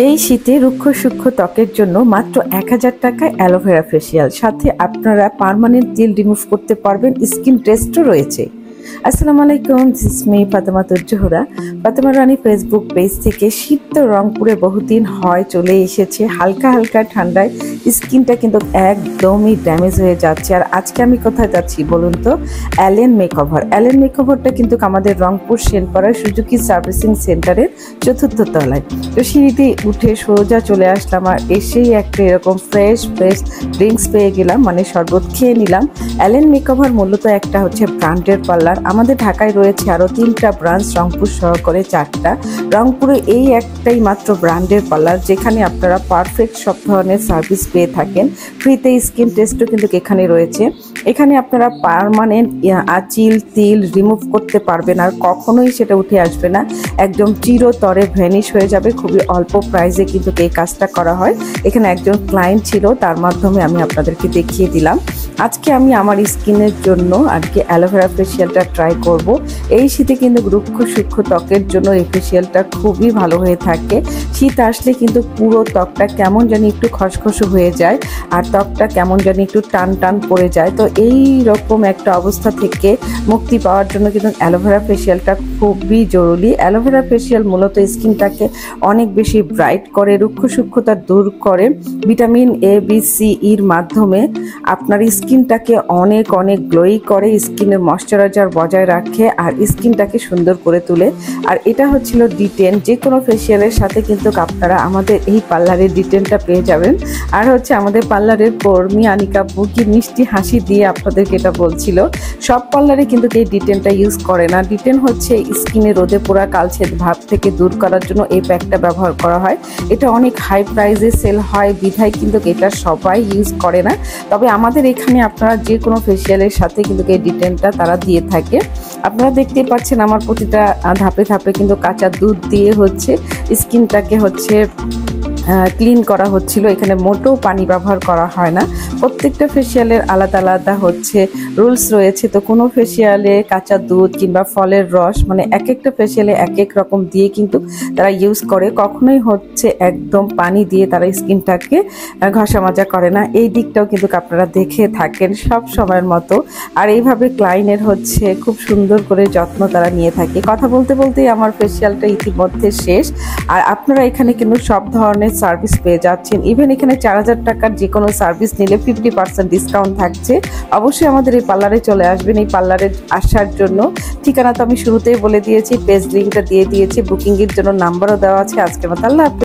এই শীতে রুক্ষ সূক্ষ্ম ত্বকের জন্য মাত্র 1000 টাকায় অ্যালোভেরা ফেসিয়াল, সাথে আপনারা পার্মানেন্ট জেল রিমুভ করতে পারবেন। স্কিন টেস্টও রয়েছে। আসসালামু আলাইকুম, this me Fatema Zohra, Fatema Rani Facebook page থেকে। শীত তো রংপুরে বহুদিন হয় চলে এসেছে, হালকা হালকা ঠান্ডায় স্কিনটা কিন্তু একদমই ড্যামেজ হয়ে যাচ্ছে। আর আজকে আমি কোথায় যাচ্ছি বলুন তো? Allen makeover. অ্যালেন মেকওভারটা কিন্তু আমাদের রংপুর সেনপাড়ার সুজুকি সার্ভিসিং সেন্টারের 4th তলায়। তো সিঁড়িতে উঠে সোজা চলে আসলাম, আর এসেই একটা এরকম ফ্রেশ ড্রিঙ্কস পেয়ে গেলাম, মানে শরবত খেয়ে নিলাম। অ্যালেন মেকওভার মূলত একটা হচ্ছে ব্র্যান্ডের পার্লার। আমাদের ঢাকায় রয়েছে আরও 3টা ব্রাঞ্চ, রংপুর সহকারে 4টা। রংপুরে এই একটাই মাত্র ব্র্যান্ডের পার্লার, যেখানে আপনারা পারফেক্ট সব ধরনের সার্ভিস পেয়ে থাকেন। ফ্রিতে স্কিন টেস্টও কিন্তু এখানে রয়েছে। এখানে আপনারা পার্মানেন্ট আঁচিল তিল রিমুভ করতে পারবেন, আর কখনোই সেটা উঠে আসবে না, একদম চিরতরে ভ্যানিশ হয়ে যাবে। খুবই অল্প প্রাইসে কিন্তু এই কাজটা করা হয়। এখানে একজন ক্লায়েন্ট ছিল, তার মাধ্যমে আমি আপনাদেরকে দেখিয়ে দিলাম। আজকে আমি আমার স্কিনের জন্য আর কি অ্যালোভেরা ফেসিয়ালটা ট্রাই করব। এই শীতে কিন্তু রুক্ষ সূক্ষ্ম ত্বকের জন্য এই ফেসিয়ালটা খুবই ভালো হয়ে থাকে। শীত আসলে কিন্তু পুরো ত্বকটা কেমন জানি একটু খসখসে হয়ে যায়, আর ত্বকটা কেমন জানি একটু টান টান পড়ে যায়। তো এই রকম একটা অবস্থা থেকে মুক্তি পাওয়ার জন্য কিন্তু অ্যালোভেরা ফেসিয়ালটা খুবই জরুরি। অ্যালোভেরা ফেসিয়াল মূলত স্কিনটাকে অনেক বেশি ব্রাইট করে, রুক্ষ সূক্ষ্মতা দূর করে। ভিটামিন এ বি সি ইর মাধ্যমে আপনার স্কিনটাকে অনেক গ্লোই করে, স্কিনের ময়শ্চারাইজার বজায় রাখে, আর স্কিনটাকে সুন্দর করে তোলে। আর এটা হচ্ছিল D10। যে কোনো ফেসিয়ালের সাথে কিন্তু আপনারা আমাদের এই পার্লারের D10টা পেয়ে যাবেন। আর হচ্ছে আমাদের পার্লারের কর্মী আনিকা বুকি মিষ্টি হাসি দিয়ে আপনাদেরকে এটা বলছিল, সব পার্লারে কিন্তু এই D10টা ইউজ করে না। D10 হচ্ছে স্কিনে রোদে পোড়া কালচে ভাব থেকে দূর করার জন্য এই প্যাকটা ব্যবহার করা হয়। এটা অনেক হাই প্রাইসে সেল হয়, বিধায় কিন্তু এটা সবাই ইউজ করে না। তবে আমাদের এখানে আপনারা যে কোনো ফেসিয়ালের সাথে কিন্তু এই D10টা তারা দিয়ে থাকে। আপনারা দেখতেই পাচ্ছেন আমার প্রতিটা ধাপে ধাপে কিন্তু কাঁচা দুধ দিয়ে হচ্ছে স্কিনটাকে হচ্ছে ক্লিন করা হচ্ছিল। এখানে মোটেও পানি ব্যবহার করা হয় না। প্রত্যেকটা ফেসিয়ালের আলাদা আলাদা হচ্ছে রুলস রয়েছে। তো কোনো ফেসিয়ালে কাঁচা দুধ কিংবা ফলের রস, মানে এক একটা ফেসিয়ালে এক এক রকম দিয়ে কিন্তু তারা ইউজ করে। কখনোই হচ্ছে একদম পানি দিয়ে তারা স্কিনটাকে ঘষা মাজা করে না। এই দিকটাও কিন্তু আপনারা দেখে থাকেন সব সময়ের মতো। আর এইভাবে ক্লায়েন্টের হচ্ছে খুব সুন্দর করে যত্ন তারা নিয়ে থাকে। কথা বলতে বলতেই আমার ফেসিয়ালটা ইতিমধ্যে শেষ। আর আপনারা এখানে কিন্তু সব ধরনের সার্ভিস পেয়ে যাচ্ছেন। ইভেন এখানে 4000 টাকার যে কোনো সার্ভিস নিলে 50% ডিসকাউন্ট থাকছে। অবশ্যই আমাদের এই পার্লারে চলে আসবেন। এই পার্লারে আসার জন্য ঠিকানা তো আমি শুরুতেই বলে দিয়েছি, পেজ লিঙ্কটা দিয়ে দিয়েছি, বুকিংয়ের জন্য নাম্বারও দেওয়া আছে। আজকের মতো আল্লাহ হাফেজ।